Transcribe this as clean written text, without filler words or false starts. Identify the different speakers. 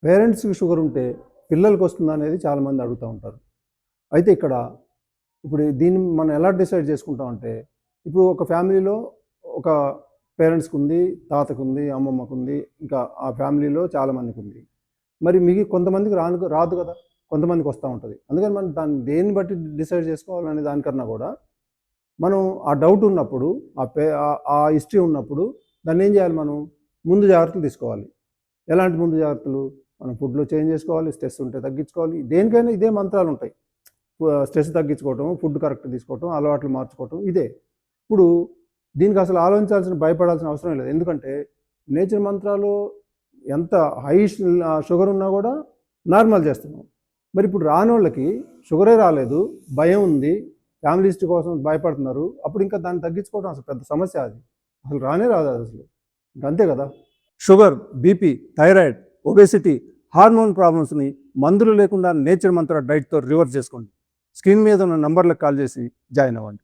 Speaker 1: పేరెంట్స్కి షుగర్ ఉంటే పిల్లలకి వస్తుందా అనేది చాలామంది అడుగుతూ ఉంటారు. అయితే ఇప్పుడు దీన్ని మనం ఎలా డిసైడ్ చేసుకుంటామంటే, ఇప్పుడు ఒక ఫ్యామిలీలో ఒక పేరెంట్స్కి ఉంది, తాతకు ఉంది, అమ్మమ్మకు ఉంది, ఇంకా ఆ ఫ్యామిలీలో చాలామందికి ఉంది. మరి కొంతమందికి రాదు కదా, కొంతమందికి వస్తూ ఉంటుంది. అందుకని మనం దాన్ని దేన్ని బట్టి డిసైడ్ చేసుకోవాలనే దానికన్నా కూడా మనం ఆ డౌట్ ఉన్నప్పుడు, ఆ హిస్టరీ ఉన్నప్పుడు దాన్ని ఏం చేయాలి, మనం ముందు జాగ్రత్తలు తీసుకోవాలి. ఎలాంటి ముందు జాగ్రత్తలు? మనం ఫుడ్లో చేంజ్ చేసుకోవాలి, స్ట్రెస్ ఉంటే తగ్గించుకోవాలి. దేనికైనా ఇదే మంత్రాలు ఉంటాయి. స్ట్రెస్ తగ్గించుకోవటం, ఫుడ్ కరెక్ట్ తీసుకోవటం, అలవాట్లు మార్చుకోవటం, ఇదే. ఇప్పుడు దీనికి అసలు భయపడాల్సిన అవసరం లేదు. ఎందుకంటే నేచర్ మంత్రాలు ఎంత హై షుగర్ ఉన్నా కూడా నార్మల్ చేస్తున్నాం. మరి ఇప్పుడు రానోళ్ళకి షుగరే రాలేదు, భయం ఉంది, ఫ్యామిలీ హిస్టరీ కోసం భయపడుతున్నారు. అప్పుడు ఇంకా దాన్ని తగ్గించుకోవడం అసలు పెద్ద సమస్య. అది అసలు రానే రాదు అసలు. అంతే కదా. Sugar, BP, thyroid, obesity, hormone ప్రాబ్లమ్స్ని మందులు లేకుండా నేచర్ మంత్ర డైట్తో రివర్స్ చేసుకోండి. స్క్రీన్ మీద ఉన్న నంబర్లకు కాల్ చేసి జాయిన్ అవ్వండి.